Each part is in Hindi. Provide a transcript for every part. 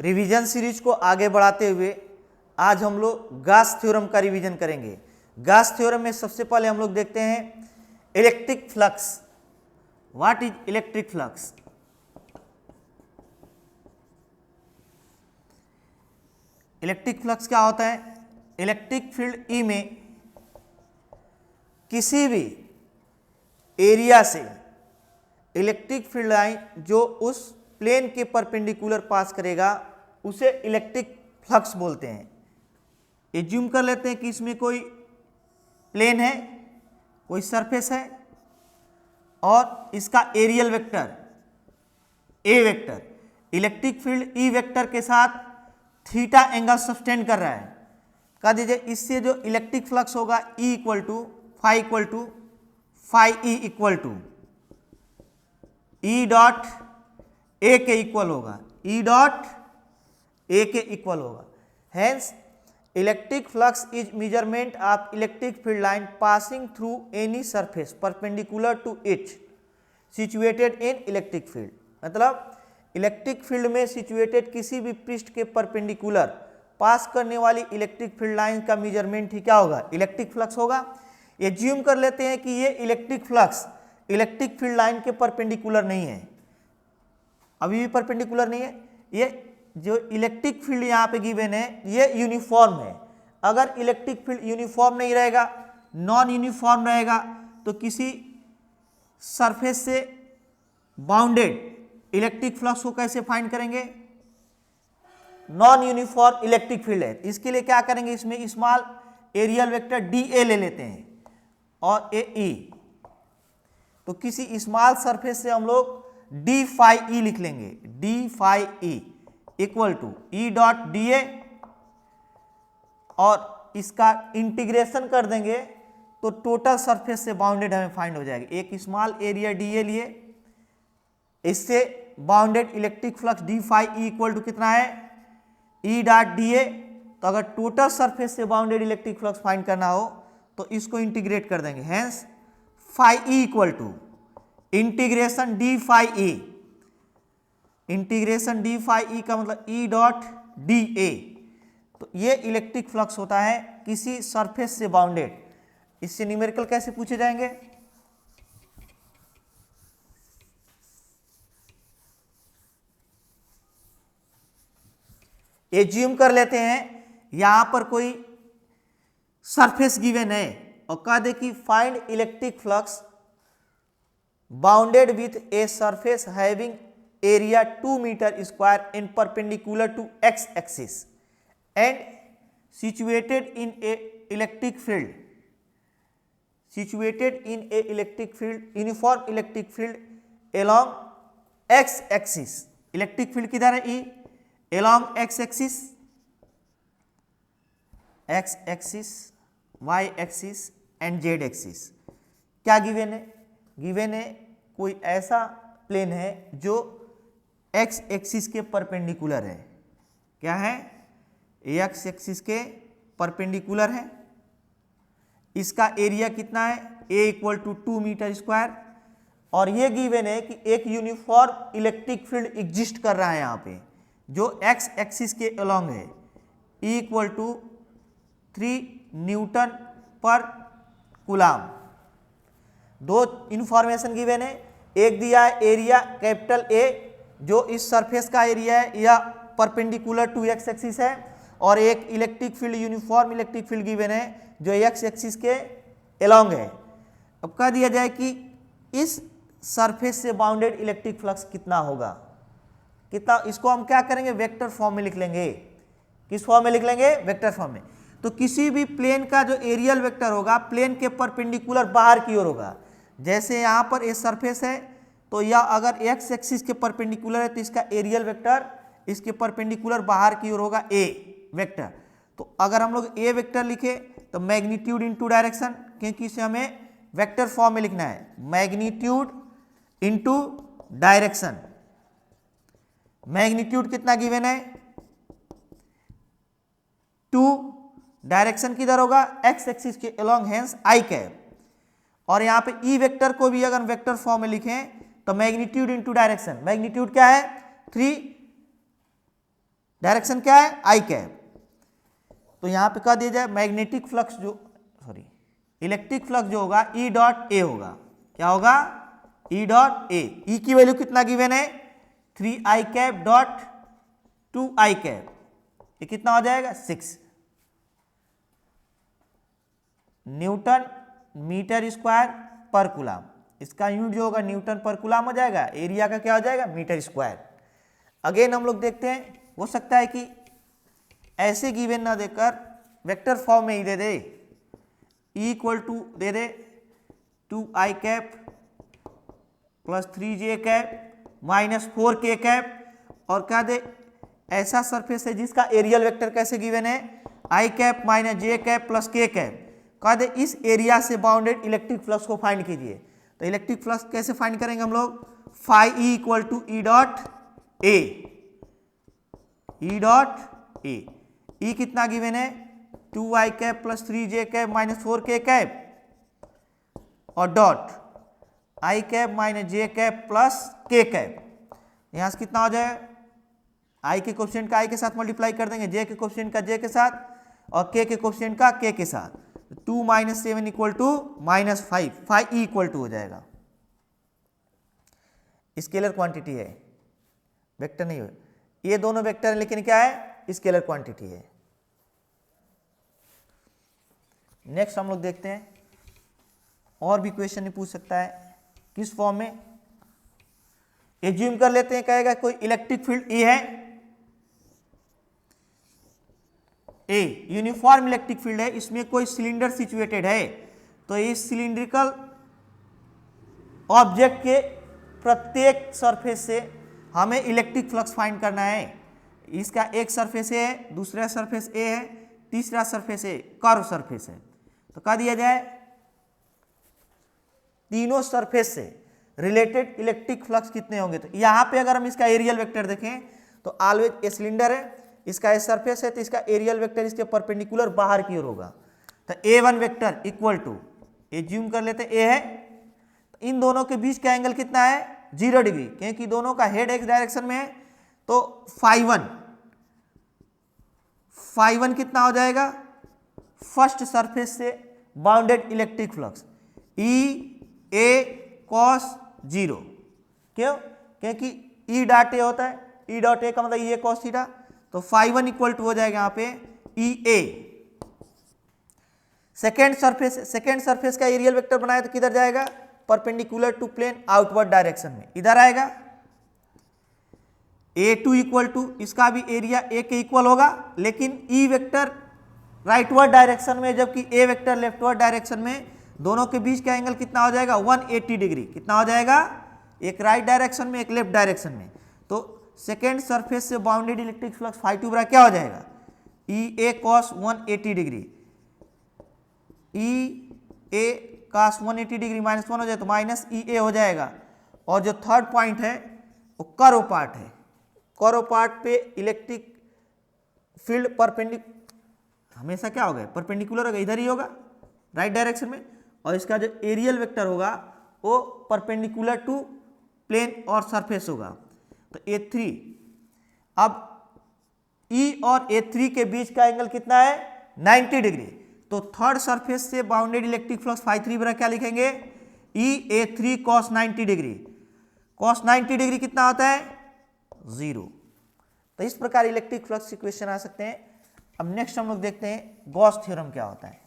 रिवीजन सीरीज को आगे बढ़ाते हुए आज हम लोग गास थ्योरम का रिवीजन करेंगे। गास थ्योरम में सबसे पहले हम लोग देखते हैं electric flux. What is electric flux? Electric flux क्या होता है? इलेक्ट्रिक फील्ड ई में किसी भी एरिया से इलेक्ट्रिक फील्ड लाइन जो उस प्लेन के परपेंडिकुलर पास करेगा उसे इलेक्ट्रिक फ्लक्स बोलते हैं। एज्यूम कर लेते हैं कि इसमें कोई प्लेन है, कोई सरफेस है और इसका areal vector A vector electric field E vector के साथ थीटा एंगल सस्टेन कर रहा है। कह दीजिए इससे जो इलेक्ट्रिक फ्लक्स होगा E equal to phi E equal to E dot A के इक्वल होगा, ई डॉट ए के इक्वल होगा। Hence electric flux is measurement of electric field line passing through any surface perpendicular to it situated in electric field. मतलब इलेक्ट्रिक फील्ड में सिचुएटेड किसी भी पृष्ठ के परपेंडिकुलर पास करने वाली इलेक्ट्रिक फील्ड लाइन का मेजरमेंट ही क्या होगा? इलेक्ट्रिक फ्लक्स होगा। एज्यूम कर लेते हैं कि ये electric flux electric field line के परपेंडिकुलर नहीं है, अभी भी परपेंडिकुलर नहीं है। ये जो इलेक्ट्रिक फील्ड यहाँ पे गिवन है ये यूनिफॉर्म है। अगर इलेक्ट्रिक फील्ड यूनिफॉर्म नहीं रहेगा, नॉन यूनिफॉर्म रहेगा, तो किसी सरफेस से बाउंडेड इलेक्ट्रिक फ्लक्स को कैसे फाइंड करेंगे? नॉन यूनिफॉर्म इलेक्ट्रिक फील्ड है, इसके लिए क्या करेंगे? इसमें small areal vector D A ले लेते हैं और ए ई। तो किसी स्मॉल सरफेस से हम लोग डी फाई ई लिख लेंगे, D phi E equal to E dot D A, और इसका इंटीग्रेशन कर देंगे तो टोटल सरफेस से बाउंडेड हमें फाइंड हो जाएगा। एक स्मॉल एरिया डी ए लिए, इससे bounded electric flux D phi E equal to कितना है? E dot D A. तो अगर टोटल सरफेस से बाउंडेड इलेक्ट्रिक फ्लक्स फाइंड करना हो तो इसको इंटीग्रेट कर देंगे। Hence phi E equal to integration D phi E. Integration D phi E का मतलब ई डॉट डी ए। तो ये इलेक्ट्रिक फ्लक्स होता है किसी सरफेस से बाउंडेड। इससे न्यूमेरिकल कैसे पूछे जाएंगे? एज्यूम कर लेते हैं यहां पर कोई सरफेस गिवन है और कह दे कि find electric flux bounded with a surface having area 2 metre square in perpendicular to x axis and situated in a electric field uniform electric field along x axis. Electric field किधर है? E along x axis, y axis and z axis. क्या गिवन है? गिवन है कोई ऐसा प्लेन है जो एक्स एक्सिस के परपेंडिकुलर है। क्या है? एक्स एक्सिस के परपेंडिकुलर है। इसका एरिया कितना है? ए इक्वल टू 2 मीटर स्क्वायर। और ये गिवन है कि एक यूनिफॉर्म इलेक्ट्रिक फील्ड एग्जिस्ट कर रहा है यहाँ पे जो एक्स एक्सिस के अलोंग है। E इक्वल टू 3 न्यूटन पर कूलाम। दो इंफॉर्मेशन गिवन है, एक दिया है एरिया कैपिटल ए जो इस सरफेस का एरिया है या परपेंडिकुलर टू एक्स एक्सिस है, और एक electric field uniform electric field given है जो एक्स एक्सिस के अलोंग है। अब कह दिया जाए कि इस सरफेस से बाउंडेड इलेक्ट्रिक फ्लक्स कितना होगा? कितना? इसको हम क्या करेंगे? वेक्टर फॉर्म में लिख लेंगे। किस फॉर्म में लिख लेंगे? वेक्टर फॉर्म में। तो किसी भी प्लेन का जो एरियल वेक्टर होगा प्लेन के परपेंडिकुलर बाहर की ओर होगा। जैसे यहाँ पर ये सरफेस है तो यह अगर एक्स एक्सिस के परपेंडिकुलर है तो इसका एरियल वेक्टर इसके परपेंडिकुलर बाहर की ओर होगा ए वेक्टर। तो अगर हम लोग ए वेक्टर लिखे तो मैग्नीट्यूड इनटू डायरेक्शन, क्योंकि इसे हमें वेक्टर फॉर्म में लिखना है, मैग्नीट्यूड इनटू डायरेक्शन। मैग्नीट्यूड कितना गिवन है? 2। डायरेक्शन किधर होगा? एक्स एक्सिस के अलोंग, हेंस आई कैप। और यहां पे ई वेक्टर को भी अगर वेक्टर फॉर्म में लिखें तो मैग्नीट्यूड इनटू डायरेक्शन। मैग्नीट्यूड क्या है? 3 डायरेक्शन क्या है, आई कैप। तो यहां पे कह दिया जाए मैग्नेटिक फ्लक्स जो इलेक्ट्रिक फ्लक्स जो होगा ई डॉट ए होगा। क्या होगा, ई डॉट ए। ई की वैल्यू कितना गिवन है, 3 आई कैप डॉट 2 आई कैप, ये कितना हो जाएगा 6 न्यूटन मीटर स्क्वायर पर कूलम। इसका यूनिट जो होगा न्यूटन पर कूलम हो जाएगा, एरिया का क्या हो जाएगा, मीटर स्क्वायर। अगेन हम लोग देखते हैं, हो सकता है कि ऐसे गिवन ना देकर वेक्टर फॉर्म में ही दे दे, ई इक्वल टू दे दे 2 i cap plus 3 j cap minus 4 k cap, और क्या दे, ऐसा सरफेस है जिसका एरियल वेक्टर कैसे गिवन है, i cap minus j cap plus k cap. कह दे इस एरिया से बाउंडेड इलेक्ट्रिक फ्लक्स को फाइंड कीजिए। तो इलेक्ट्रिक फ्लक्स कैसे फाइंड करेंगे हम लोग, phi E equal to E dot A, E dot A. E कितना गिवन है, 2 i cap plus 3 j cap minus 4 k cap, और dot i cap minus j cap plus k cap. यहां से कितना हो जाए, आई के कोफिशिएंट का आई के साथ मल्टीप्लाई कर देंगे, जे के कोफिशिएंट का जे के साथ, और के कोफिशिएंट का के साथ। 2 minus 7 equal to minus 5, 5 E equal to हो जाएगा। स्केलर क्वांटिटी है, वेक्टर नहीं हो, ये दोनों वेक्टर है लेकिन क्या है, स्केलर क्वांटिटी है। नेक्स्ट हम लोग देखते हैं, और भी क्वेश्चन नहीं पूछ सकता है किस फॉर्म में। एज्यूम कर लेते हैं, कहेगा कोई इलेक्ट्रिक फील्ड ए है, ए यूनिफॉर्म इलेक्ट्रिक फील्ड है, इसमें कोई सिलेंडर सिचुएटेड है। तो इस सिलिंड्रिकल ऑब्जेक्ट के प्रत्येक सरफेस से हमें इलेक्ट्रिक फ्लक्स फाइंड करना है। इसका एक सरफेस ए है, दूसरा सरफेस ए है, तीसरा सरफेस ए कर्व सरफेस है। तो कह दिया जाए तीनों सरफेस से रिलेटेड इलेक्ट्रिक फ्लक्स कितने होंगे। तो यहां पे अगर हम इसका एरियल वेक्टर देखें तो ऑलवेज ए सिलेंडर है, इसका ए सरफेस है, तो इसका एरियल वेक्टर इसके परपेंडिकुलर बाहर की ओर होगा। तो A1 vector equal to, assume कर लेते ए है, तो इन दोनों के बीच का एंगल कितना है, 0 डिग्री, क्योंकि दोनों का हेड एक्स डायरेक्शन में है। तो φ1 कितना हो जाएगा, फर्स्ट सरफेस से बाउंडेड इलेक्ट्रिक फ्लक्स ई ए कॉस 0। क्यों, क्योंकि ई डॉट ए होता है, ई डॉट ए का मतलब ई ए कॉस थीटा। तो φ1 इक्वल टू हो जाएगा यहाँ पे ई ए। सेकेंड सरफेस का एरियल वेक्टर बनाया तो किधर जाएगा, perpendicular to plane outward direction में, इधर आएगा। A2 इक्वल टू, इसका भी एरिया ए के इक्वल होगा, लेकिन ई वेक्टर राइटवर्ड डायरेक्शन में जबकि ए वेक्टर लेफ्टवर्ड डायरेक्शन में, दोनों के बीच का एंगल कितना हो जाएगा, 180 डिग्री। कितना हो जाएगा, एक राइट डायरेक्शन में एक लेफ्ट डायरेक्शन में। तो सेकेंड सरफेस से बाउंडेड इलेक्ट्रिक फ्लक्स φ2 बराबर क्या हो जाएगा, ई ए कॉस 180 डिग्री, ई ए कॉस 180 डिग्री माइनस 1 हो जाए तो माइनस ई ए हो जाएगा। और जो थर्ड पॉइंट है वो कर्व पार्ट है, कर्व पार्ट पे इलेक्ट्रिक फील्ड हमेशा क्या होगा, परपेंडिकुलर होगा, इधर ही होगा राइट डायरेक्शन में, और इसका जो एरियल वेक्टर होगा वो परपेंडिकुलर टू प्लेन और सरफेस होगा। तो A3, अब E और A3 के बीच का एंगल कितना है, 90 डिग्री। तो थर्ड सरफेस से बाउंडेड इलेक्ट्रिक फ्लक्स φ3 बराबर क्या लिखेंगे, EA3 cos 90 degree. cos 90 degree कितना होता है, 0। तो इस प्रकार इलेक्ट्रिक फ्लक्स इक्वेशन आ सकते हैं। अब नेक्स्ट हम लोग देखते हैं गॉस थ्योरम क्या होता है।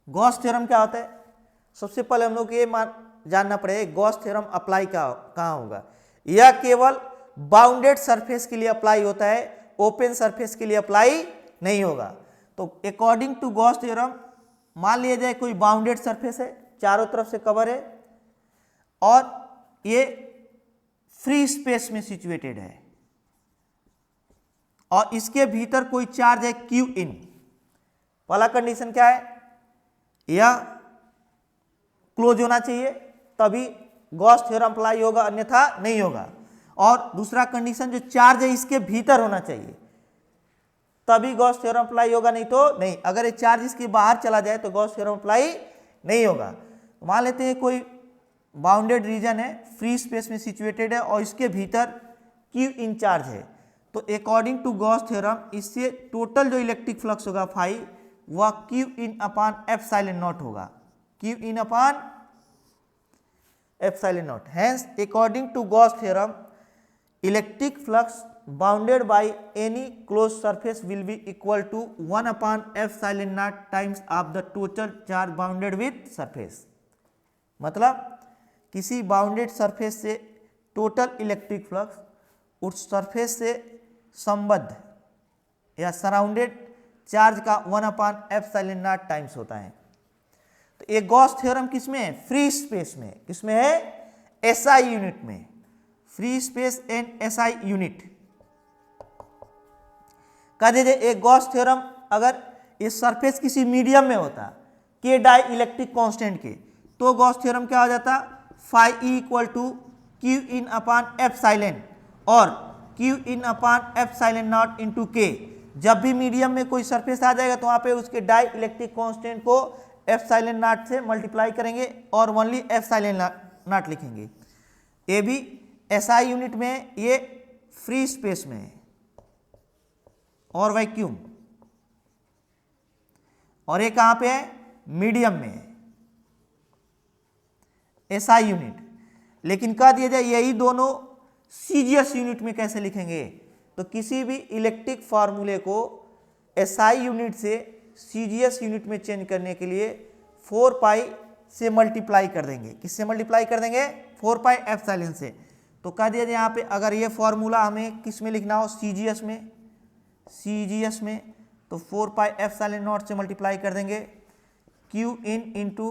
गॉस थ्योरम क्या होता है, सबसे पहले हम लोग ये जानना पड़ेगा गॉस थ्योरम अप्लाई कहाँ होगा। यह केवल बाउंडेड सरफेस के लिए अप्लाई होता है, ओपन सरफेस के लिए अप्लाई नहीं होगा। तो अकॉर्डिंग टू गॉस थ्योरम, मान लिया जाए कोई बाउंडेड सरफेस है, चारों तरफ से कवर है, और ये फ्री स्पेस में सिचुएटेड है, और इसके भीतर कोई चार्ज है क्यू इन। पहला कंडीशन क्या है, यह क्लोज होना चाहिए तभी गॉस थ्योरम अप्लाई होगा, अन्यथा नहीं होगा। और दूसरा कंडीशन, जो चार्ज है इसके भीतर होना चाहिए तभी गॉस थ्योरम अप्लाई होगा, नहीं तो नहीं। अगर ये चार्ज इसके बाहर चला जाए तो गॉस थ्योरम अप्लाई नहीं होगा। मान लेते हैं कोई बाउंडेड रीजन है, फ्री स्पेस में सिचुएटेड है और इसके भीतर क्यू इन चार्ज है, तो अकॉर्डिंग टू गॉस थ्योरम इससे टोटल जो इलेक्ट्रिक फ्लक्स होगा फाई वह q in upon epsilon nought होगा, q in upon epsilon nought. Hence according to Gauss theorem electric flux bounded by any close surface will be equal to 1 upon epsilon nought times of the total charge bounded with surface. मतलब किसी बाउंडेड सरफेस से टोटल इलेक्ट्रिक फ्लक्स उस सरफेस से संबद्ध या सराउंडेड चार्ज का 1 अपान एप्सिलॉन नॉट टाइम्स होता है। तो ये गॉस थ्योरम किसमें है? फ्री स्पेस में। किसमें है? एसआई यूनिट में, free space and SI unit. कह दीजिए एक गॉस थ्योरम अगर इस सरफेस किसी मीडियम में होता के डाई इलेक्ट्रिक कांस्टेंट के, तो गॉस थ्योरम क्या हो जाता? Phi E equal to Q in upon epsilon और q in upon epsilon nought into k. जब भी मीडियम में कोई सरफेस आ जाएगा तो वहां पे उसके डाई इलेक्ट्रिक कांस्टेंट को एप्सिलॉन नॉट से मल्टीप्लाई करेंगे और ओनली एप्सिलॉन नॉट लिखेंगे। ये भी एसआई यूनिट में, ये फ्री स्पेस में है और वैक्यूम, और ये कहां पे है? मीडियम में है, एसआई यूनिट। लेकिन कह दिया जाए यही दोनों सीजीएस यूनिट में कैसे लिखेंगे? तो किसी भी इलेक्ट्रिक फार्मूले को एसआई यूनिट से सीजीएस यूनिट में चेंज करने के लिए 4 पाई से मल्टीप्लाई कर देंगे। किससे मल्टीप्लाई कर देंगे? 4 पाई एप्सिलॉन से। तो कह दिया जाए यहाँ पे अगर ये फॉर्मूला हमें किस में लिखना हो? सीजीएस में, सीजीएस में, तो 4 पाई एप्सिलॉन नॉट से मल्टीप्लाई कर देंगे, q in into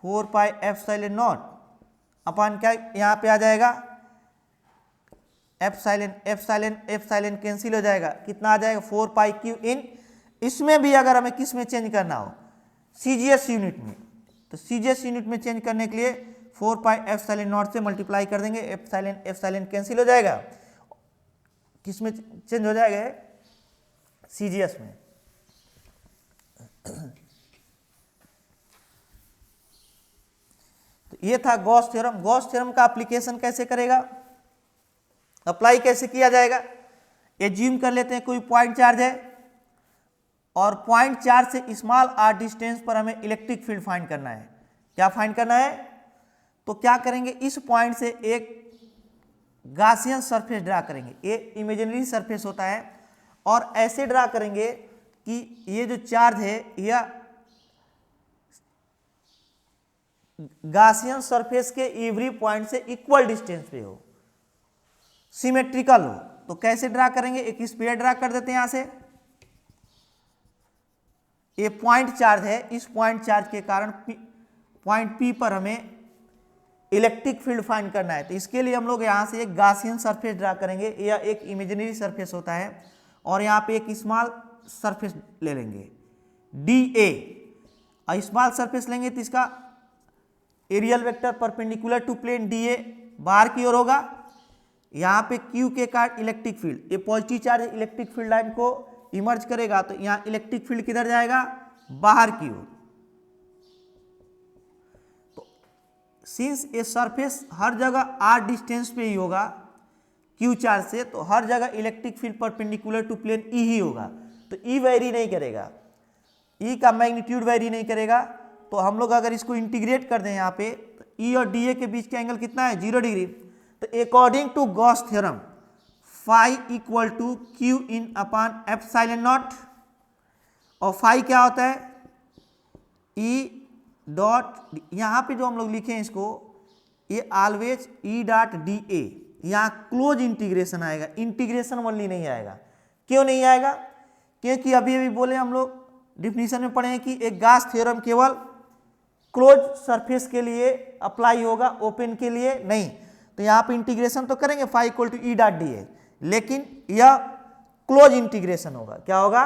4 pi epsilon nought upon क्या यहाँ पे आ जाएगा? एप्सिलॉन एप्सिलॉन एप्सिलॉन कैंसिल हो जाएगा, कितना आ जाएगा? 4 पाई क्यू इन। इसमें भी अगर हमें किस में चेंज करना हो? सीजीएस यूनिट में, तो सीजीएस यूनिट में चेंज करने के लिए 4 पाई एप्सिलॉन नॉट से मल्टीप्लाई कर देंगे, एप्सिलॉन एप्सिलॉन कैंसिल हो जाएगा, किस में चेंज हो जाएगा? सीजीएस में। तो ये था गॉस थ्योरम। गॉस थ्योरम का एप्लीकेशन कैसे करेगा, अप्लाई कैसे किया जाएगा? एज्यूम कर लेते हैं कोई पॉइंट चार्ज है और पॉइंट चार्ज से स्मॉल आर डिस्टेंस पर हमें इलेक्ट्रिक फील्ड फाइंड करना है। क्या फाइंड करना है? तो क्या करेंगे, इस पॉइंट से एक गासियन सरफेस ड्रा करेंगे। ये इमेजिनरी सरफेस होता है और ऐसे ड्रा करेंगे कि ये जो चार्ज है यह गासियन सरफेस के एवरी पॉइंट से इक्वल डिस्टेंस पे हो, सिमेट्रिकल हो। तो कैसे ड्रा करेंगे? एक स्फीयर ड्रा कर देते हैं यहां से। ये पॉइंट चार्ज है, इस पॉइंट चार्ज के कारण पॉइंट पी पर हमें इलेक्ट्रिक फील्ड फाइंड करना है। तो इसके लिए हम लोग यहां से एक गासियन सरफेस ड्रा करेंगे। यह एक इमेजिनरी सरफेस होता है और यहाँ पे एक स्मॉल सरफेस ले लेंगे डी ए, और स्मॉल सरफेस लेंगे तो इसका areal vector perpendicular to plane D A बाहर की ओर होगा। यहाँ पे क्यू के कारण इलेक्ट्रिक फील्ड, ये positive charge electric field line को इमर्ज करेगा, तो यहाँ इलेक्ट्रिक फील्ड किधर जाएगा? बाहर की ओर। तो सिंस ये सरफेस हर जगह आर डिस्टेंस पे ही होगा क्यू चार्ज से, तो हर जगह electric field perpendicular to plane E ही होगा। तो ई वेरी नहीं करेगा, ई का मैग्नीट्यूड वेरी नहीं करेगा। तो हम लोग अगर इसको इंटीग्रेट कर दें यहाँ पे, तो ई और डी ए के बीच का एंगल कितना है? 0 डिग्री। तो according to Gauss theorem phi equal to Q in upon epsilon not, और फाई क्या होता है? ई डॉट, यहाँ पे जो हम लोग लिखे हैं इसको, ये ऑलवेज ई डॉट डी ए, यहाँ क्लोज इंटीग्रेशन आएगा, इंटीग्रेशन ओनली नहीं आएगा। क्यों नहीं आएगा? क्योंकि अभी अभी बोले हम लोग डिफिनीशन में पढ़े हैं कि एक गॉस थ्योरम केवल क्लोज सरफेस के लिए अप्लाई होगा, ओपन के लिए नहीं। तो यहाँ पे इंटीग्रेशन तो करेंगे phi equal to E dot D A, लेकिन यह क्लोज इंटीग्रेशन होगा। क्या होगा?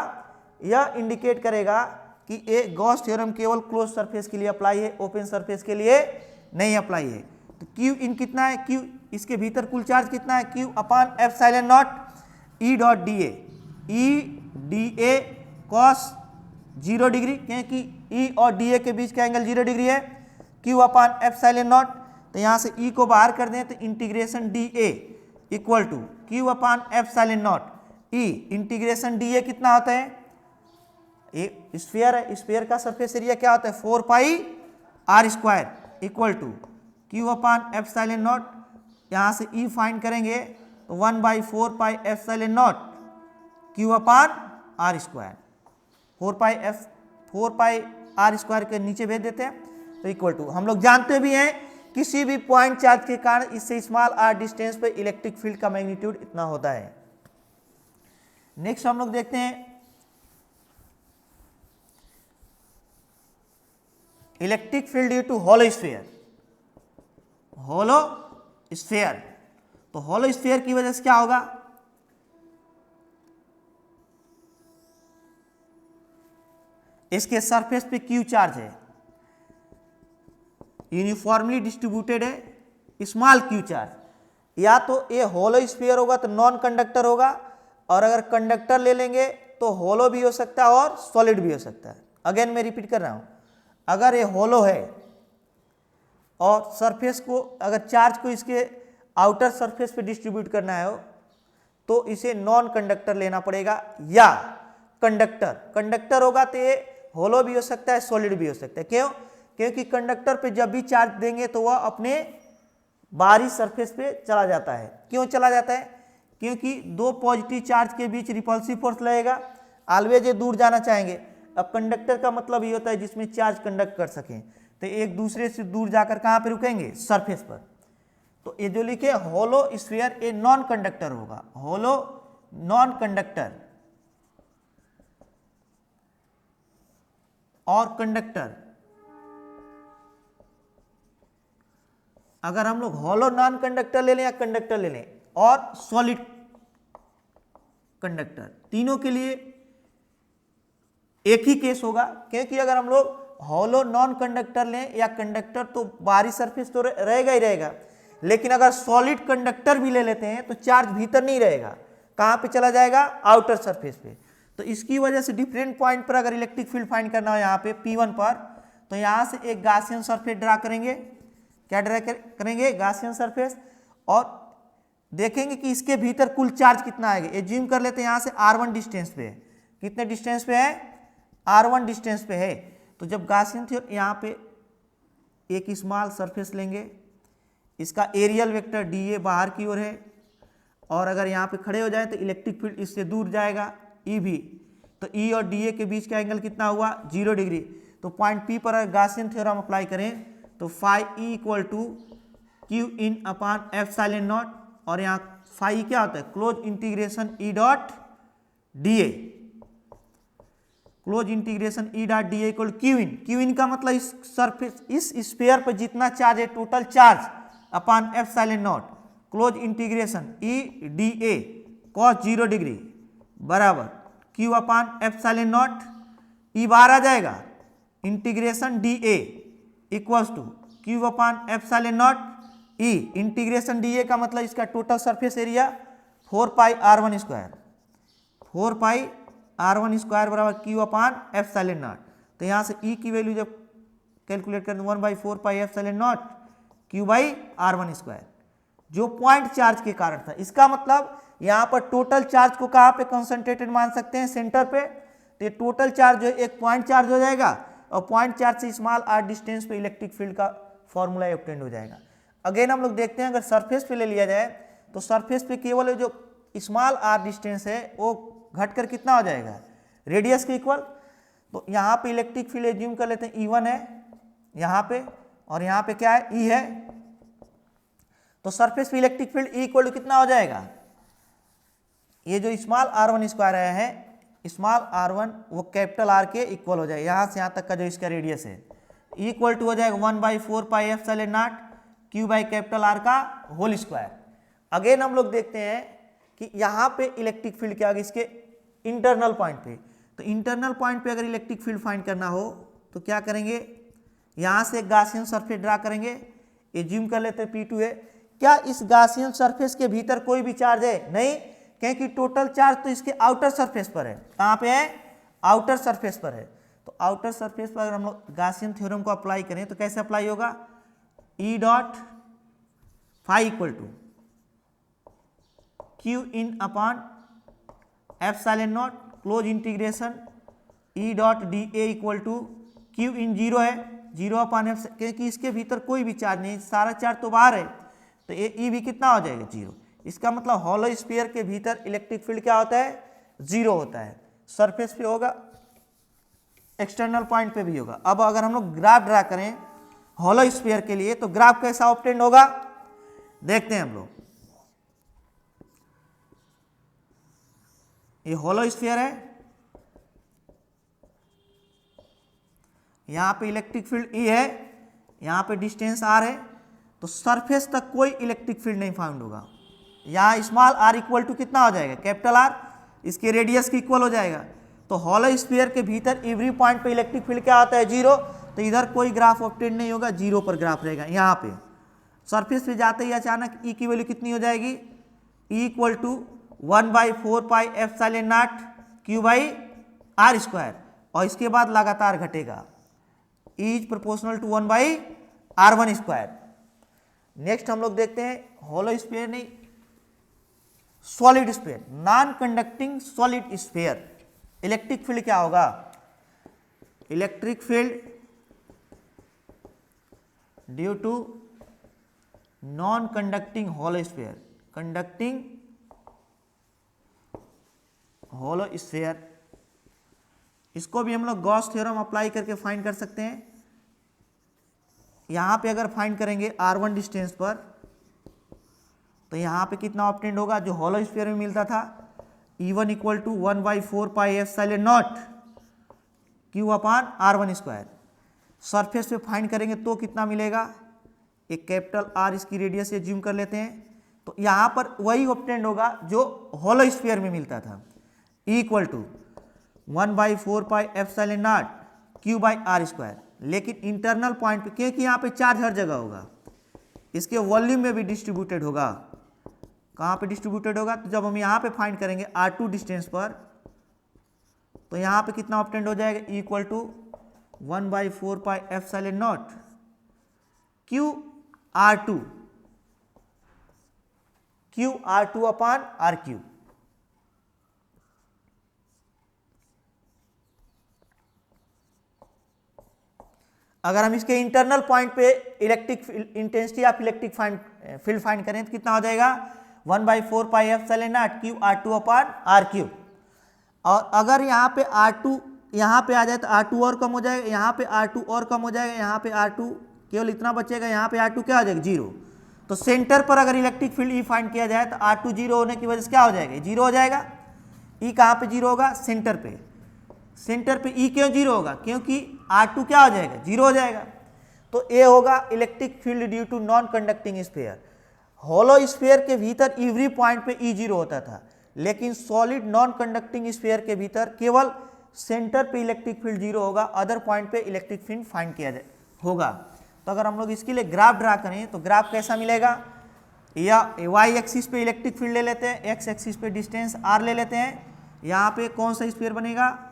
यह इंडिकेट करेगा कि ये गॉस थ्योरम केवल क्लोज सरफेस के लिए अप्लाई है, ओपन सरफेस के लिए नहीं अप्लाई है। तो क्यू इन कितना है? क्यू, इसके भीतर कुल चार्ज कितना है? Q upon epsilon naught E dot D A. E D A cos 0 degree, क्योंकि ई और डी ए के बीच का एंगल 0 डिग्री है, क्यू अपान एप्सिलॉन नॉट। तो यहाँ से ई को बाहर कर दें तो integration D A equal to Q upon epsilon naught E. Integration D A कितना होता है, एक स्फीयर है, स्फीयर का सरफेस एरिया क्या होता है 4 pi r square equal to Q upon epsilon nought. यहाँ से ई फाइंड करेंगे तो 1/4 pi epsilon not q upon r square. 4 pi r square के नीचे भेज देते हैं तो इक्वल टू, हम लोग जानते भी हैं किसी भी पॉइंट चार्ज के कारण इससे स्मॉल आर डिस्टेंस पे इलेक्ट्रिक फील्ड का मैग्नीट्यूड इतना होता है। नेक्स्ट हम लोग देखते हैं electric field due to hollow sphere. Hollow sphere, तो होलो स्फीयर की वजह से क्या होगा, इसके सरफेस पे क्यू चार्ज है, यूनिफॉर्मली डिस्ट्रीब्यूटेड है स्मॉल क्यू चार्ज। या तो ये होलो स्फीयर होगा तो नॉन कंडक्टर होगा, और अगर कंडक्टर ले लेंगे तो होलो भी हो सकता है और सॉलिड भी हो सकता है। अगेन मैं रिपीट कर रहा हूं, अगर ये होलो है और सरफेस को, अगर चार्ज को इसके आउटर सरफेस पे डिस्ट्रीब्यूट करना है तो इसे नॉन कंडक्टर लेना पड़ेगा, या कंडक्टर होगा तो ये होलो भी हो सकता है सॉलिड भी हो सकता है। क्यों, क्योंकि कंडक्टर पे जब भी चार्ज देंगे तो वह अपने बाहरी सरफेस पे चला जाता है। क्यों चला जाता है, क्योंकि दो पॉजिटिव चार्ज के बीच रिपल्सिव फोर्स लगेगा, ऑलवेज ये दूर जाना चाहेंगे। अब कंडक्टर का मतलब ये होता है जिसमें चार्ज कंडक्ट कर सकें, तो एक दूसरे से दूर जाकर कहाँ पे रुकेंगे, सरफेस पर। तो ये जो लिखे होलो स्फीयर, ये नॉन कंडक्टर होगा, होलो नॉन कंडक्टर और कंडक्टर। अगर हम लोग होलो नॉन कंडक्टर ले लें या कंडक्टर ले लें और सॉलिड कंडक्टर, तीनों के लिए एक ही केस होगा। क्योंकि अगर हम लोग होलो नॉन कंडक्टर लें या कंडक्टर तो बाहरी सरफेस तो रहेगा ही रहेगा, लेकिन अगर सॉलिड कंडक्टर भी ले लेते हैं तो चार्ज भीतर नहीं रहेगा, कहाँ पे चला जाएगा, आउटर सरफेस पे। तो इसकी वजह से डिफरेंट पॉइंट पर अगर इलेक्ट्रिक फील्ड फाइंड करना हो यहाँ पे P1 पर, तो यहाँ से एक गॉसियन सरफेस ड्रा करेंगे। क्या ड्रा करेंगे, गॉसियन सरफेस, और देखेंगे कि इसके भीतर कुल चार्ज कितना आएगा। एज्यूम कर लेते हैं यहाँ से R1 डिस्टेंस पे है, कितने डिस्टेंस पे है, R1 डिस्टेंस पे है। तो जब गॉसियन थ्योरम, यहाँ पे एक स्मॉल सरफेस लेंगे, इसका एरियल वेक्टर dA बाहर की ओर है, और अगर यहाँ पे खड़े हो जाए तो इलेक्ट्रिक फील्ड इससे दूर जाएगा E भी, तो E और dA के बीच का एंगल कितना हुआ 0 डिग्री। तो पॉइंट P पर अगर गॉसियन थ्योरम अप्लाई करें तो phi E equal to Q in upon epsilon not, और यहाँ फाई क्या होता है, close integration E dot dA, close integration E dot dA equal q in. Q in का मतलब इस सरफेस, इस स्फीयर पर जितना चार्ज है total charge upon epsilon naught, close integration E dA cos 0 degree बराबर Q upon epsilon naught, E बाहर आ जाएगा, integration dA equals to Q upon epsilon naught E. Integration dA का मतलब इसका total surface area 4 pi R1 square, 4 pi R1 square बराबर क्यू अपान एप्सिलॉन नॉट। तो यहाँ से E की वैल्यू जब कैलकुलेट करें 1/4 pi epsilon not Q by R1 square, जो पॉइंट चार्ज के कारण था। इसका मतलब यहाँ पर टोटल चार्ज को कहाँ पे कंसंट्रेटेड मान सकते हैं, सेंटर पे। तो ये टोटल चार्ज जो है एक पॉइंट चार्ज हो जाएगा, और पॉइंट चार्ज से स्मॉल r डिस्टेंस पे इलेक्ट्रिक फील्ड का फॉर्मूला ऑब्टेन हो जाएगा। अगेन हम लोग देखते हैं, अगर सरफेस पे ले लिया जाए तो सरफेस पे केवल जो स्मॉल r डिस्टेंस है वो घटकर कितना हो जाएगा, रेडियस के इक्वल। तो यहाँ पे इलेक्ट्रिक फील्ड एज्यूम कर लेते हैं E1 है यहाँ पे, और यहाँ पे क्या है, E है। तो सरफेस पे electric field E equal to कितना हो जाएगा, ये जो स्मॉल r1 स्क्वायर आया है, स्मॉल r1 वो कैपिटल R के इक्वल हो जाएगा, यहाँ से यहाँ तक का जो इसका रेडियस है, इक्वल टू हो जाएगा 1/4 pi epsilon not Q by capital R का होल स्क्वायर। अगेन हम लोग देखते हैं कि यहाँ पे इलेक्ट्रिक फील्ड क्या होगा, इसके इंटरनल पॉइंट पे। तो इंटरनल पॉइंट पे अगर इलेक्ट्रिक फील्ड फाइंड करना हो तो क्या करेंगे, यहाँ से एक गॉसियन सरफेस ड्रा करेंगे, एज्यूम कर लेते हैं P2 है। क्या इस गॉसियन सरफेस के भीतर कोई भी चार्ज है, नहीं, क्योंकि टोटल चार्ज तो इसके आउटर सरफेस पर है। कहाँ पे है? आउटर सरफेस पर है। तो आउटर सरफेस पर अगर हम लोग गॉसियन थ्योरम को अप्लाई करें तो कैसे अप्लाई होगा? E dot phi equal to Q in upon epsilon naught close integration E dot D A equal to Q in zero है, जीरो अपॉन एफ, क्योंकि इसके भीतर कोई भी चार्ज नहीं, सारा चार्ज तो बाहर है, तो ये ई भी कितना हो जाएगा? जीरो। इसका मतलब हॉलो स्फीयर के भीतर इलेक्ट्रिक फील्ड क्या होता है? जीरो होता है। सरफेस पे होगा, एक्सटर्नल पॉइंट पे भी होगा। अब अगर हम लोग ग्राफ ड्रा करें हॉलो स्फीयर के लिए तो ग्राफ कैसा ऑब्टेन्ड होगा? देखते हैं हम लोग। ये हॉलो स्फीयर है, यहां पे इलेक्ट्रिक फील्ड ई है, यहां पे डिस्टेंस आर है, तो सरफेस तक कोई इलेक्ट्रिक फील्ड नहीं फाउंड होगा। यहाँ स्मॉल आर इक्वल टू कितना हो जाएगा? कैपिटल आर, इसके रेडियस के इक्वल हो जाएगा। तो हॉलो स्फीयर के भीतर एवरी पॉइंट पे इलेक्ट्रिक फील्ड क्या होता है? जीरो। तो इधर कोई ग्राफ ऑब्टेन नहीं होगा, जीरो पर ग्राफ रहेगा। यहाँ पे सरफेस पे जाते ही अचानक ई की वैल्यू कितनी हो जाएगी? E equal to 1/4 pi epsilon not Q by R square, और इसके बाद लगातार घटेगा, E is proportional to 1/r1 square. Next हम लोग देखते हैं हॉलो स्फीयर नहीं, solid sphere, non conducting solid sphere. Electric field क्या होगा? Electric field due to non conducting hollow sphere, conducting hollow sphere, इसको भी हम लोग गॉस थ्योरम अप्लाई करके फाइंड कर सकते हैं। यहां पे अगर फाइंड करेंगे r1 डिस्टेंस पर तो यहां पे कितना ऑब्टेन्ड होगा? जो हॉलो स्फीयर में मिलता था, E1 equal to 1/4 pi epsilon not Q upon r1 square. Surface पे फाइंड करेंगे तो कितना मिलेगा? एक कैपिटल आर इसकी रेडियस से ज्यूम कर लेते हैं, तो यहां पर वही ऑब्टेन्ड होगा जो हॉलो स्फीयर में मिलता था, E equal to 1/4 pi epsilon not Q by R square. लेकिन इंटरनल पॉइंट पे, क्योंकि यहाँ पे चार्ज हर जगह होगा, इसके वॉल्यूम में भी डिस्ट्रीब्यूटेड होगा। कहाँ पे डिस्ट्रीब्यूटेड होगा? तो जब हम यहाँ पे फाइंड करेंगे r2 डिस्टेंस पर तो यहाँ पे कितना ऑब्टेन्ड हो जाएगा? E equal to 1/4 pi epsilon not Q r2 upon R Q. अगर हम इसके इंटरनल पॉइंट पे electric intensity of electric field find करें तो कितना हो जाएगा? 1/4 pi epsilon not Q r2 upon R Q. और अगर यहाँ पे r2 यहाँ पे आ जाए तो r2 और कम हो जाएगा, यहाँ पे r2 और कम हो जाएगा, यहाँ पे r2 केवल इतना बचेगा, यहाँ पे r2 क्या हो जाएगा? जीरो। तो सेंटर पर अगर इलेक्ट्रिक फील्ड ई फाइंड किया जाए तो r2 जीरो होने की वजह से क्या हो जाएगा? जीरो हो जाएगा। ई कहाँ पे जीरो होगा? सेंटर पे। सेंटर पे ई क्यों जीरो होगा? क्योंकि r2 क्या हो जाएगा? जीरो हो जाएगा। तो ए होगा electric field due to non conducting sphere. Hollow sphere के भीतर एवरी पॉइंट पे ई जीरो होता था, लेकिन सॉलिड नॉन कंडक्टिंग स्फीयर के भीतर केवल सेंटर पे इलेक्ट्रिक फील्ड जीरो होगा, अदर पॉइंट पे इलेक्ट्रिक फील्ड फाइंड किया होगा। तो अगर हम लोग इसके लिए ग्राफ ड्रा करें तो ग्राफ कैसा मिलेगा? या वाई एक्सिस पे इलेक्ट्रिक फील्ड ले लेते हैं, एक्स एक्सिस पे डिस्टेंस आर ले लेते हैं। यहाँ पे कौन सा स्फीयर बनेगा?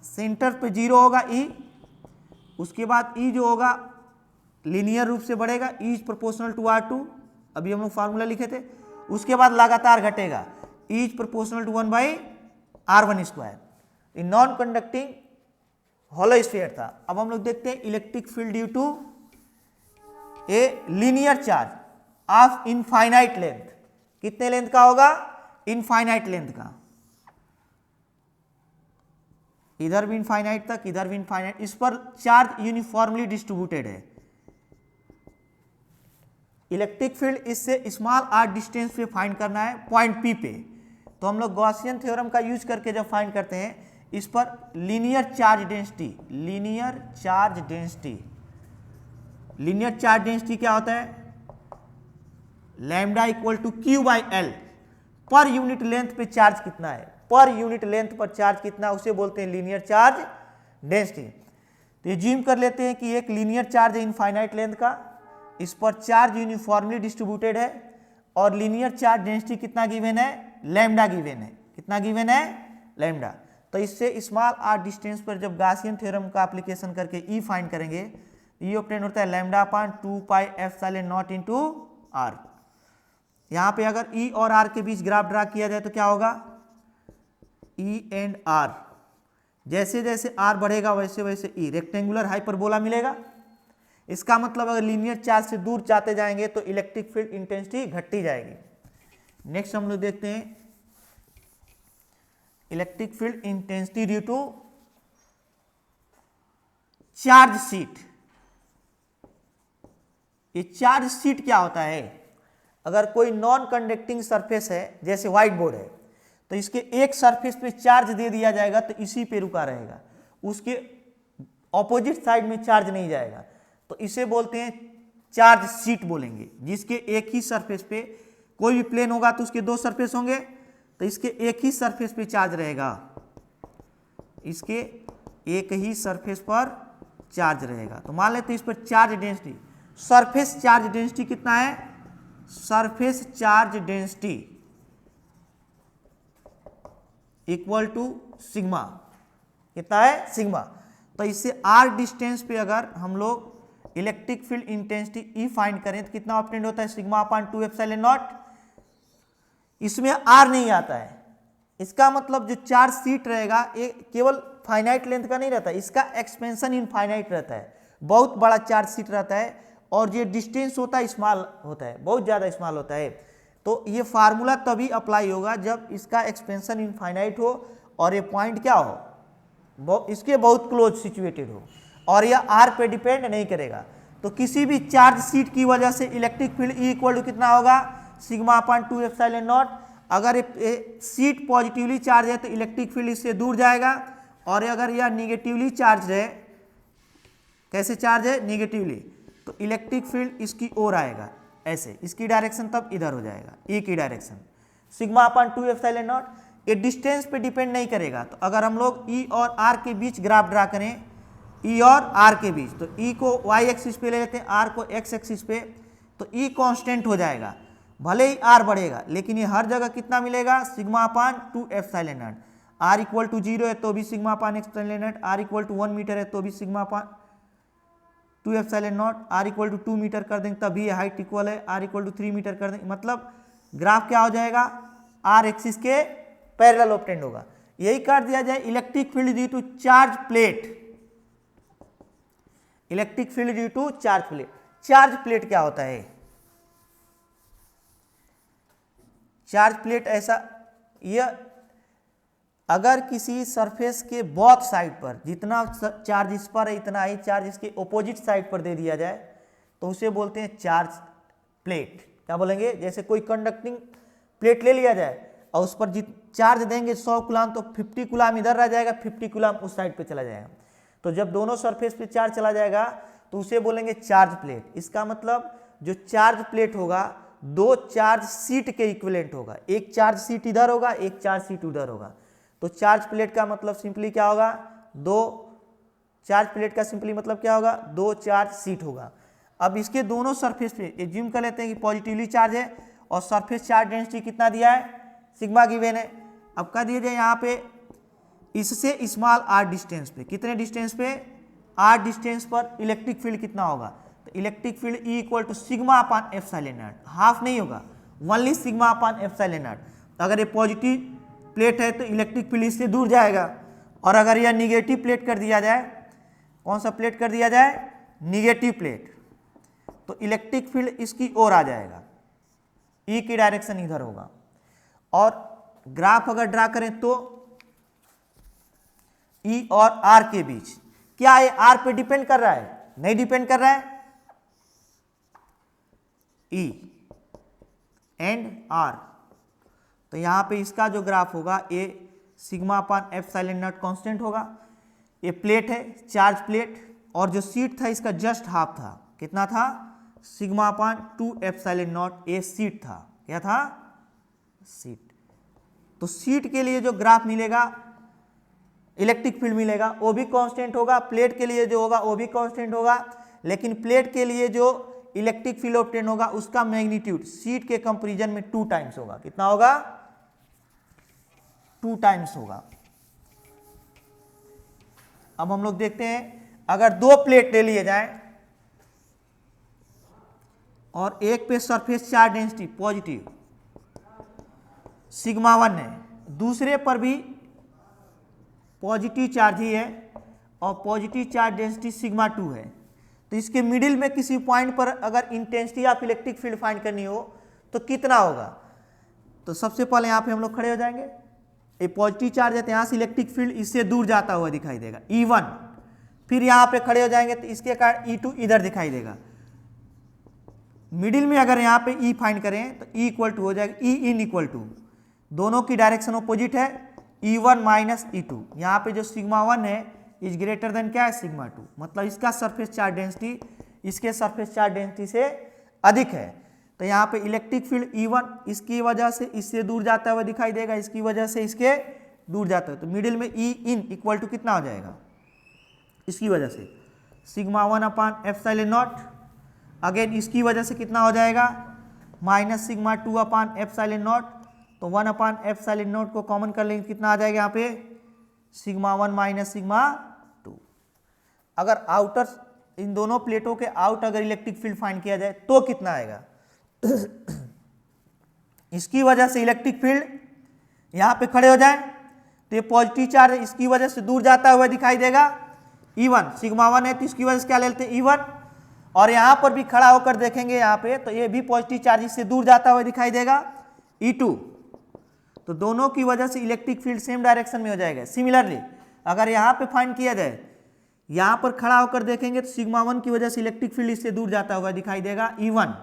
सेंटर पे जीरो होगा ई, उसके बाद ई जो होगा लीनियर रूप से बढ़ेगा, ई इज प्रोपोर्शनल टू r2, अभी हम लोग फार्मूला लिखे थे। उसके बाद लगातार घटेगा, E is proportional to 1/r1 square. ये नॉन कंडक्टिंग हॉलो स्फीयर था। अब हम लोग देखते हैं electric field due to a linear charge of infinite length. कितने लेंथ का होगा? इनफाइनाइट लेंथ का। इधर भी इनफाइनाइट तक, इधर भी इनफाइनाइट। इस पर चार्ज यूनिफॉर्मली डिस्ट्रीब्यूटेड है। इलेक्ट्रिक फील्ड इससे स्मॉल r डिस्टेंस पे फाइंड करना है, पॉइंट P पे। तो हम लोग गॉसियन थ्योरम का यूज करके जब फाइंड करते हैं, इस पर लीनियर चार्ज डेंसिटी क्या होता है? Lambda equal to Q by L. Per unit length पे चार्ज कितना है? पर यूनिट लेंथ पर चार्ज कितना, उसे बोलते हैं लीनियर चार्ज डेंसिटी। तो ये ज्यूम कर लेते हैं कि एक लीनियर चार्ज है इनफाइनाइट लेंथ का, इस पर चार्ज यूनिफॉर्मली डिस्ट्रीब्यूटेड है, और लीनियर चार्ज डेंसिटी कितना गिवन है, लैम्डा गिवन है, कितना गिवन है, लैम्डा। तो इससे स्मॉल आर डिस्टेंस पर जब गॉसियन थ्योरम का एप्लीकेशन करके ई फाइंड करेंगे, ई ऑब्टेन होता है lambda upon 2 pi epsilon naught into R. यहाँ पे अगर ई और आर के बीच ग्राफ ड्रा किया जाए तो क्या होगा, ई एंड आर, जैसे जैसे आर बढ़ेगा वैसे वैसे ई, रेक्टेंगुलर हाइपरबोला मिलेगा। इसका मतलब अगर लीनियर चार्ज से दूर जाते जाएंगे तो इलेक्ट्रिक फील्ड इंटेंसिटी घटती जाएगी। नेक्स्ट हम लोग देखते हैं electric field intensity due to charge sheet. ये चार्ज शीट क्या होता है, अगर कोई नॉन कंडक्टिंग सरफेस है जैसे व्हाइट बोर्ड है तो इसके एक सरफेस पे चार्ज दे दिया जाएगा तो इसी पे रुका रहेगा, उसके ऑपोजिट साइड में चार्ज नहीं जाएगा, तो इसे बोलते हैं चार्ज शीट बोलेंगे। जिसके एक ही सरफेस पे कोई भी प्लेन होगा तो उसके दो सरफेस होंगे, तो इसके एक ही सरफेस पे चार्ज रहेगा, इसके एक ही सरफेस पर चार्ज रहेगा। तो मान लेते हैं इस पर charge density, surface charge density कितना है, surface charge density equal to sigma, कितना है, सिग्मा। तो इससे आर डिस्टेंस पे अगर हम लोग इलेक्ट्रिक फील्ड इंटेंसिटी ई फाइंड करें तो कितना ऑब्टेन होता है, सिग्मा अपान 2 एप्सिलॉन नॉट। इसमें आर नहीं आता है, इसका मतलब जो चार्ज शीट रहेगा ये केवल फाइनाइट लेंथ का नहीं रहता, इसका एक्सपेंशन इनफाइनाइट रहता है, बहुत बड़ा चार्ज शीट रहता है, और ये डिस्टेंस होता है स्मॉल होता है, बहुत ज़्यादा स्मॉल होता है। तो ये फार्मूला तभी अप्लाई होगा जब इसका एक्सपेंशन इनफाइनाइट हो और ये पॉइंट क्या हो, इसके बहुत क्लोज सिचुएटेड हो, और यह आर पे डिपेंड नहीं करेगा। तो किसी भी चार्ज शीट की वजह से electric field E equal to कितना होगा, सिग्मा अपान 2 एप्सिलॉन नॉट। अगर शीट पॉजिटिवली चार्ज है तो इलेक्ट्रिक फील्ड इससे दूर जाएगा, और अगर यह निगेटिवली चार्ज है, कैसे चार्ज है, निगेटिवली, तो इलेक्ट्रिक फील्ड इसकी ओर आएगा ऐसे, इसकी डायरेक्शन तब इधर हो जाएगा, ई की direction, sigma upon 2 epsilon not. ये डिस्टेंस पे डिपेंड नहीं करेगा। तो अगर हम लोग ई और आर के बीच ग्राफ ड्रा करें, ई और आर के बीच, तो ई को वाई एक्सिस पे ले लेते हैं, आर को एक्स एक्सिस पे, तो ई कांस्टेंट हो जाएगा, भले ही आर बढ़ेगा लेकिन ये हर जगह कितना मिलेगा, sigma upon 2 epsilon naught. R equal to 0 है तो भी sigma upon epsilon naught, R equal to 1 metre है तो भी sigma upon 2 epsilon naught, R equal to 2 metre कर देंगे तभी हाइट इक्वल है, आर इक्वल टू 3 मीटर कर देंगे, मतलब ग्राफ क्या हो जाएगा, आर एक्सिस के पैरेलल ऑब्टेंड होगा। यही कर दिया जाए electric field due to charge plate, electric field due to charge plate. Charge plate क्या होता है, चार्ज प्लेट ऐसा, यह अगर किसी सरफेस के बोथ साइड पर जितना चार्ज इस पर है इतना ही चार्ज इसके ऑपोजिट साइड पर दे दिया जाए तो उसे बोलते हैं चार्ज प्लेट। क्या बोलेंगे, जैसे कोई कंडक्टिंग प्लेट ले लिया जाए और उस पर चार्ज देंगे 100 कूलाम तो 50 कूलाम इधर रह जाएगा, 50 कूलाम उस साइड पे चला जाएगा। तो जब दोनों सरफेस पे चार्ज चला जाएगा तो उसे बोलेंगे चार्ज प्लेट। इसका मतलब जो चार्ज प्लेट होगा दो चार्ज शीट के इक्विवेलेंट होगा, एक चार्ज शीट इधर होगा, एक चार्ज शीट उधर होगा। तो चार्ज प्लेट का मतलब सिंपली क्या होगा, दो चार्ज प्लेट का सिंपली मतलब क्या होगा, दो चार्ज शीट होगा। अब इसके दोनों सरफेस पे एज्यूम कर लेते हैं कि पॉजिटिवली चार्ज है और सरफेस चार्ज डेंसिटी कितना दिया है, सिग्मा गिवन है। अब क्या दिया जाए यहाँ पे, इससे स्मॉल आर डिस्टेंस पे, कितने डिस्टेंस पे, आर डिस्टेंस पर इलेक्ट्रिक फील्ड कितना होगा, तो electric field E equal to sigma upon epsilon naught, half नहीं होगा, only sigma upon epsilon naught. अगर ये पॉजिटिव प्लेट है तो इलेक्ट्रिक फील्ड इससे दूर जाएगा, और अगर यह निगेटिव प्लेट कर दिया जाए, कौन सा प्लेट कर दिया जाए, निगेटिव प्लेट, तो इलेक्ट्रिक फील्ड इसकी ओर आ जाएगा, ई की डायरेक्शन इधर होगा। और ग्राफ अगर ड्रा करें तो ई और आर के बीच, क्या ये आर पे डिपेंड कर रहा है, नहीं डिपेंड कर रहा है, ई एंड आर। तो यहां पे इसका जो ग्राफ होगा ये sigma upon epsilon not constant होगा। ये प्लेट है चार्ज प्लेट, और जो शीट था इसका जस्ट हाफ था, कितना था, सिग्मा अपान 2 एप्सिलॉन नॉट, ये शीट था, क्या था, शीट। तो शीट के लिए जो ग्राफ मिलेगा, इलेक्ट्रिक फील्ड मिलेगा वो भी कांस्टेंट होगा, प्लेट के लिए जो होगा वो भी कांस्टेंट होगा, लेकिन प्लेट के लिए जो इलेक्ट्रिक फील्ड ऑब्टेन होगा उसका मैग्नीट्यूड शीट के कंपैरिजन में 2 टाइम्स होगा। कितना होगा? 2 टाइम्स होगा। अब हम लोग देखते हैं अगर 2 प्लेट ले लिए जाए और एक पे surface charge density positive sigma 1 है, दूसरे पर भी पॉजिटिव चार्ज ही है और पॉजिटिव चार्ज डेंसिटी सिग्मा 2 है, तो इसके मिडिल में किसी पॉइंट पर अगर intensity of electric field find करनी हो तो कितना होगा? तो सबसे पहले यहाँ पे हम लोग खड़े हो जाएंगे, ये पॉजिटिव चार्ज है तो यहाँ से इलेक्ट्रिक फील्ड इससे दूर जाता हुआ दिखाई देगा E1, फिर यहाँ पे खड़े हो जाएंगे तो इसके कारण E2 इधर दिखाई देगा। मिडिल में अगर यहाँ पे E फाइंड करें तो E इक्वल टू हो जाएगा E इन इक्वल टू, दोनों की डायरेक्शन अपोजिट है, E1 माइनस E2। यहाँ पे जो सिग्मा 1 है इज ग्रेटर देन क्या है? सिग्मा 2, मतलब इसका सरफेस चार्ज डेंसिटी इसके सरफेस चार्ज डेंसिटी से अधिक है। तो यहाँ पे इलेक्ट्रिक फील्ड E1 इसकी वजह से इससे दूर जाता हुआ दिखाई देगा, इसकी वजह से इसके दूर जाता है, तो मिडिल में E इन इक्वल टू कितना हो जाएगा? इसकी वजह से sigma 1 upon epsilon not, again इसकी वजह से कितना हो जाएगा? Minus sigma 2 upon epsilon naught, तो 1 अपान एप्सिलॉन नॉट को कॉमन कर लेंगे कितना आ जाएगा यहाँ पे? Sigma 1 minus sigma 2। अगर आउटर इन दोनों प्लेटों के आउट अगर इलेक्ट्रिक फील्ड फाइंड किया जाए तो कितना आएगा? इसकी वजह से इलेक्ट्रिक फील्ड यहाँ पे खड़े हो जाए तो ये पॉजिटिव चार्ज इसकी वजह से दूर जाता हुआ दिखाई देगा E1, सिग्मा 1 है तो इसकी वजह से क्या ले लेते हैं? E1, और यहाँ पर भी खड़ा होकर देखेंगे यहाँ पे तो ये भी पॉजिटिव चार्ज इससे दूर जाता हुआ दिखाई देगा E2, तो दोनों की वजह से इलेक्ट्रिक फील्ड सेम डायरेक्शन में हो जाएगा। सिमिलरली अगर यहाँ पे फाइंड किया जाए, यहाँ पर खड़ा होकर देखेंगे तो सिग्मा 1 की वजह से इलेक्ट्रिक फील्ड इससे दूर जाता हुआ दिखाई देगा E1,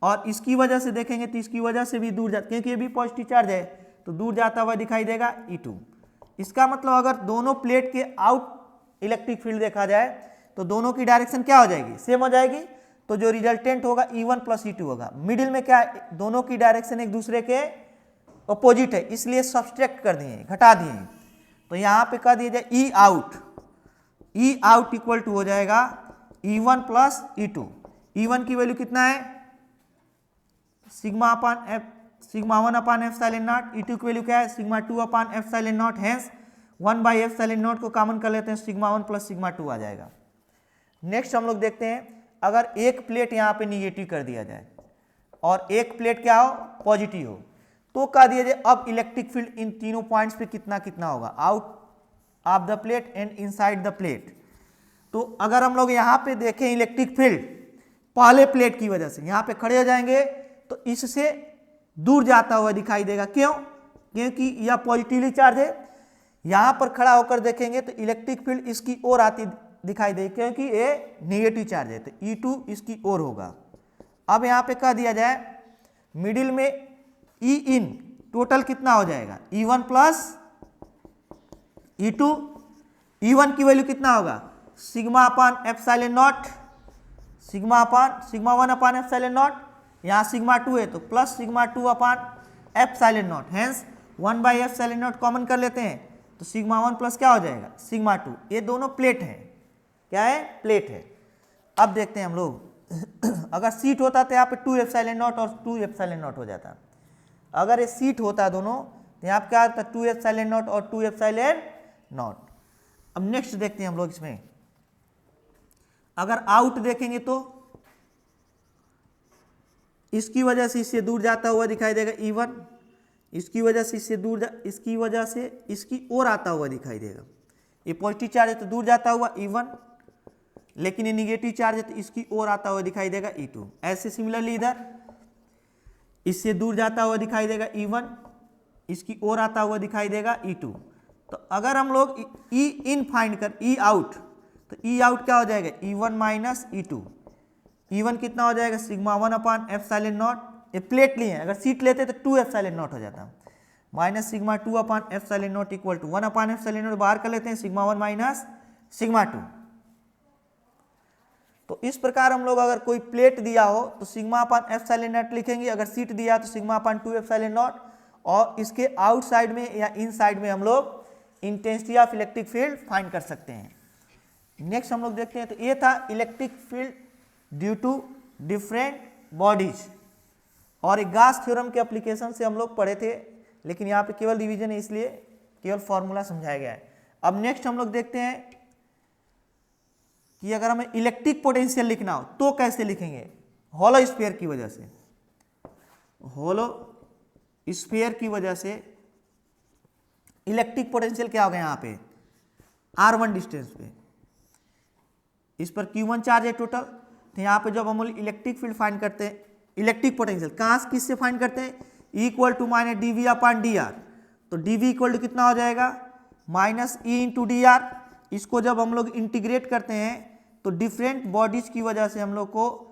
और इसकी वजह से देखेंगे तो इसकी वजह से भी दूर जाता, क्योंकि ये भी पॉजिटिव चार्ज है तो दूर जाता हुआ दिखाई देगा E2। इसका मतलब अगर दोनों प्लेट के आउट इलेक्ट्रिक फील्ड देखा जाए तो दोनों की डायरेक्शन क्या हो जाएगी? सेम हो जाएगी, तो जो रिजल्टेंट होगा E1 प्लस E2 होगा। मिडिल में क्या है? दोनों की डायरेक्शन एक दूसरे के अपोजिट है, इसलिए सब्सट्रैक्ट कर दिए, घटा दिए, तो यहाँ पे कर दिया जाए E out, E out equal to हो जाएगा E1 प्लस E2। E1 की वैल्यू कितना है? Sigma 1 upon epsilon not, E2 की वैल्यू क्या है? Sigma 2 upon epsilon not, hence 1 by epsilon not को कॉमन कर लेते हैं, सिग्मा 1 प्लस सिग्मा 2 आ जाएगा। नेक्स्ट हम लोग देखते हैं अगर एक प्लेट यहाँ पे निगेटिव कर दिया जाए और एक प्लेट क्या हो? पॉजिटिव हो, तो कह दिया जाए अब इलेक्ट्रिक फील्ड इन तीनों पॉइंट्स पे कितना कितना होगा? Out of the plate and inside the plate. तो अगर हम लोग यहाँ पे देखें इलेक्ट्रिक फील्ड पहले प्लेट की वजह से यहाँ पे खड़े हो जाएंगे तो इससे दूर जाता हुआ दिखाई देगा। क्यों? क्योंकि यह पॉजिटिवली चार्ज है। यहाँ पर खड़ा होकर देखेंगे तो इलेक्ट्रिक फील्ड इसकी ओर आती दिखाई दे, क्योंकि ये नेगेटिव चार्ज है तो E2 इसकी ओर होगा। अब यहाँ पे कह दिया जाए मिडिल में E इन टोटल कितना हो जाएगा? E1 plus E2। E1 की वैल्यू कितना होगा? Sigma upon epsilon not, sigma 1 upon epsilon nought, यहाँ सिग्मा 2 है तो plus sigma 2 upon epsilon not, hence 1 by epsilon not common कर लेते हैं तो सिग्मा 1 प्लस क्या हो जाएगा? सिग्मा 2। ये दोनों प्लेट हैं, क्या है? प्लेट है। अब देखते हैं हम लोग अगर सीट होता तो यहाँ पे 2 एप्सिलॉन नॉट और 2 एप्सिलॉन नॉट हो जाता। अगर ये सीट होता दोनों तो यहाँ पे क्या होता? 2 एप्सिलॉन नॉट और 2 एप्सिलॉन नॉट। अब नेक्स्ट देखते हैं हम लोग इसमें अगर आउट देखेंगे तो इसकी वजह से इससे दूर जाता हुआ दिखाई देगा E1, इसकी वजह से इससे दूर इसकी वजह से इसकी ओर आता हुआ दिखाई देगा। ये पॉजिटिव चार्ज है तो दूर जाता हुआ E1, लेकिन ये निगेटिव चार्ज है तो इसकी ओर आता हुआ दिखाई देगा E2। ऐसे सिमिलरली इधर इससे दूर जाता हुआ दिखाई देगा E1, इसकी ओर आता हुआ दिखाई देगा E2। तो अगर हम लोग E इन फाइंड कर E आउट, तो E आउट क्या हो जाएगा? E1 minus E2। E1 कितना हो जाएगा? सिग्मा 1 अपान एप्सिलॉन नॉट, ये प्लेट लिए हैं, अगर सीट लेते तो 2 एप्सिलॉन नॉट हो जाता, minus sigma 2 upon epsilon naught equal to 1 upon epsilon naught बाहर कर लेते हैं, सिग्मा 1 माइनस सिग्मा 2। तो इस प्रकार हम लोग अगर कोई प्लेट दिया हो तो सिग्मा अपान एप्सिलॉन नॉट लिखेंगे, अगर सीट दिया तो सिग्मा अपान 2 एप्सिलॉन नॉट, और इसके आउटसाइड में या इनसाइड में हम लोग intensity of electric field find कर सकते हैं। नेक्स्ट हम लोग देखते हैं तो ये था electric field due to different bodies. और एक गास थ्योरम के एप्लीकेशन से हम लोग पढ़े थे, लेकिन यहाँ पे केवल रिवीजन है इसलिए केवल फॉर्मूला समझाया गया है। अब नेक्स्ट हम लोग देखते हैं कि अगर हमें इलेक्ट्रिक पोटेंशियल लिखना हो तो कैसे लिखेंगे। हॉलो स्फीयर की वजह से, हॉलो स्फीयर की वजह से इलेक्ट्रिक पोटेंशियल क्या होगा यहाँ पे, R1 डिस्टेंस पे, इस पर Q1 चार्ज है टोटल। तो यहाँ पे जब हम इलेक्ट्रिक फील्ड फाइंड करते हैं, इलेक्ट्रिक पोटेंशियल कहाँ से किससे फाइंड करते हैं, equal to minus dV upon dr। तो dV इक्वल टू कितना हो जाएगा, minus E into D R. इसको जब हम लोग इंटीग्रेट करते हैं तो डिफरेंट बॉडीज की वजह से हम लोग को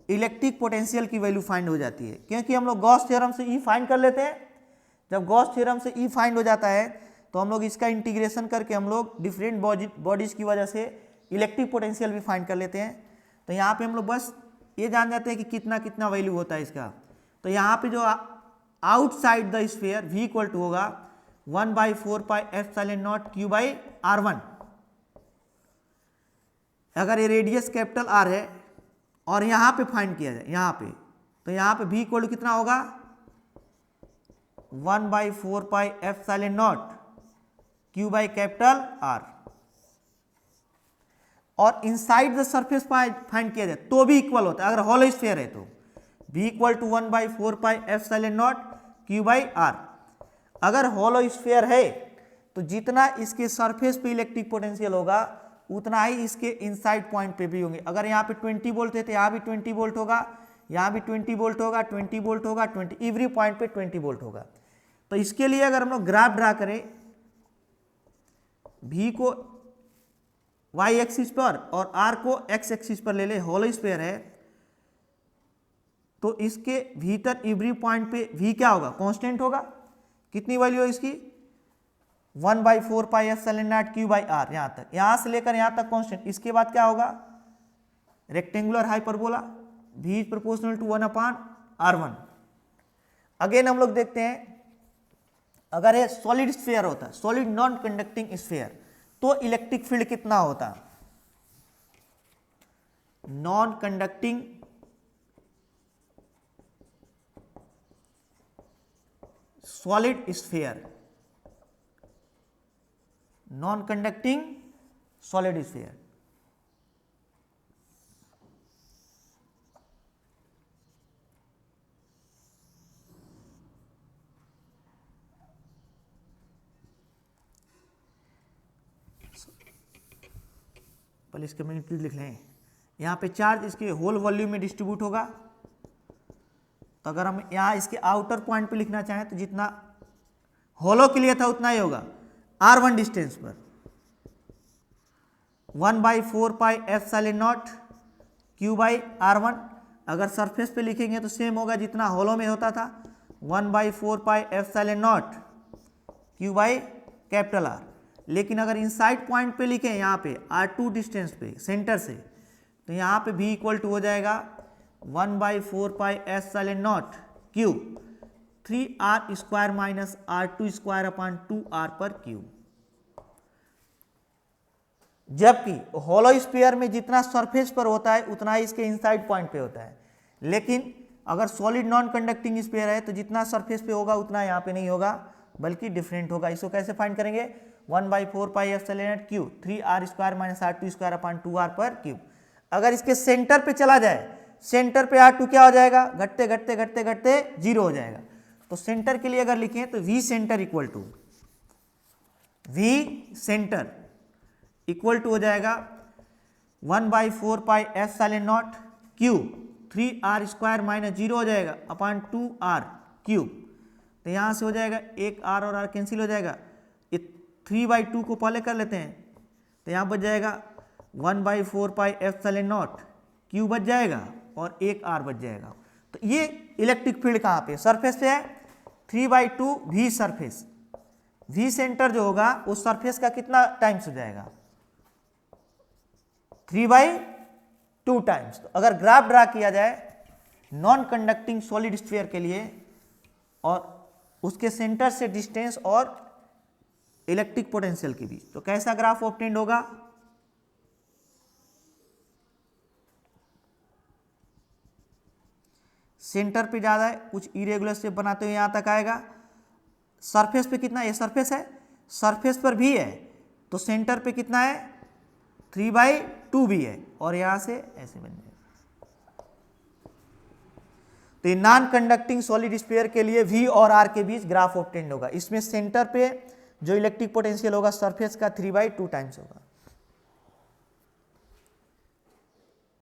इलेक्ट्रिक पोटेंशियल की वैल्यू फाइंड हो जाती है, क्योंकि हम लोग गॉस थ्योरम से E फाइंड कर लेते हैं। जब गॉस थ्योरम से E फाइंड हो जाता है तो हम लोग इसका इंटीग्रेशन करके हम लोग डिफरेंट बॉडीज की वजह से इलेक्ट्रिक पोटेंशियल भी फाइंड कर लेते हैं। तो यहाँ पे हम लोग बस ये जान जाते हैं कि कितना कितना वैल्यू होता है इसका। तो यहाँ पे जो outside the sphere V equal to होगा 1/4 pi epsilon naught Q by R1। अगर ये रेडियस कैपिटल R है और यहाँ पे फाइंड किया जाए यहाँ पे, तो यहाँ पे V इक्वल टू कितना होगा 1/4 pi epsilon naught Q by capital R। और इनसाइड द सरफेस फाइंड किया जाए तो भी इक्वल होता है। अगर हॉलो स्फीयर है तो V equal to 1/4 pi epsilon naught Q by R। अगर हॉलो स्फीयर है तो जितना इसके सरफेस पे इलेक्ट्रिक पोटेंशियल होगा उतना ही इसके इनसाइड पॉइंट पे भी होंगे। अगर यहाँ पे 20 वोल्ट है तो यहाँ भी 20 वोल्ट होगा, यहाँ भी 20 वोल्ट होगा, 20 वोल्ट होगा, 20 एवरी पॉइंट पे 20 वोल्ट होगा। तो इसके लिए अगर हम लोग ग्राफ ड्रा करें, V को y एक्सिस पर और R को x एक्सिस पर ले ले, हॉलो स्फीयर है तो इसके भीतर एवरी पॉइंट पे V क्या होगा, कांस्टेंट होगा। कितनी वैल्यू है इसकी 1/4 pi epsilon naught Q by R, यहां तक, यहां से लेकर यहां तक कांस्टेंट। इसके बाद क्या होगा, rectangular hyperbola V is proportional to 1/R1। Again हम लोग देखते हैं अगर ये सॉलिड स्फीयर होता, सॉलिड नॉन कंडक्टिंग स्फीयर, तो इलेक्ट्रिक फील्ड कितना होता, non conducting solid sphere, non conducting solid sphere. पहले इसके मैग्नीट्यूड लिख लें। यहाँ पे चार्ज इसके होल वॉल्यूम में डिस्ट्रीब्यूट होगा। तो अगर हम यहाँ इसके आउटर पॉइंट पे लिखना चाहें तो जितना होलो के लिए था उतना ही होगा R1 डिस्टेंस पर 1/4 pi epsilon naught Q by R1। अगर सरफेस पे लिखेंगे तो सेम होगा जितना होलो में होता था 1/4 pi epsilon naught Q by capital R। लेकिन अगर इनसाइड पॉइंट पे लिखें यहाँ पे R2 डिस्टेंस पे सेंटर से, तो यहाँ पे V इक्वल टू हो जाएगा 1/4 pi epsilon naught Q 3R square minus R2 square upon 2R पर Q। जबकि हॉलो स्फीयर में जितना सरफेस पर होता है उतना ही इसके इनसाइड पॉइंट पे होता है, लेकिन अगर सॉलिड नॉन कंडक्टिंग स्फीयर है तो जितना सरफेस पे होगा उतना यहाँ पे नहीं होगा बल्कि डिफरेंट होगा। इसको कैसे फाइंड करेंगे, 1/4 pi epsilon naught Q 3R square minus R2 square upon 2R पर Q। अगर इसके सेंटर पे चला जाए, सेंटर पे R2 क्या हो जाएगा, घटते घटते घटते घटते 0 हो जाएगा। तो सेंटर के लिए अगर लिखें तो V सेंटर इक्वल टू हो जाएगा 1/4 pi epsilon naught Q 3R square minus 0 हो जाएगा अपॉन 2R क्यूब। तो यहाँ से हो जाएगा एक R और R कैंसिल हो जाएगा, ये 3/2 को पहले कर लेते हैं तो यहाँ बच जाएगा 1/4 पाई एप्सिलॉन नॉट Q बच जाएगा और एक R बच जाएगा। तो ये इलेक्ट्रिक फील्ड कहाँ पे, सरफेस पे है, 3/2 V सरफेस, V सेंटर जो होगा उस सरफेस का कितना टाइम्स हो जाएगा, 3/2 टाइम्स। तो अगर ग्राफ ड्रा किया जाए नॉन कंडक्टिंग सॉलिड स्फीयर के लिए और उसके सेंटर से डिस्टेंस और इलेक्ट्रिक पोटेंशियल के बीच, तो कैसा ग्राफ ऑब्टेन्ड होगा, सेंटर पे ज़्यादा है, कुछ इरेगुलर शेप बनाते हुए यहाँ तक आएगा। सरफेस पे कितना, ये सरफेस है, सरफेस पर भी है तो सेंटर पे कितना है 3/2 भी है और यहाँ से ऐसे बन जाएगा। तो ये नॉन कंडक्टिंग सॉलिड स्फीयर के लिए V और R के बीच ग्राफ ऑब्टेन्ड होगा। इसमें सेंटर पे जो इलेक्ट्रिक पोटेंशियल होगा सरफेस का 3/2 टाइम्स होगा।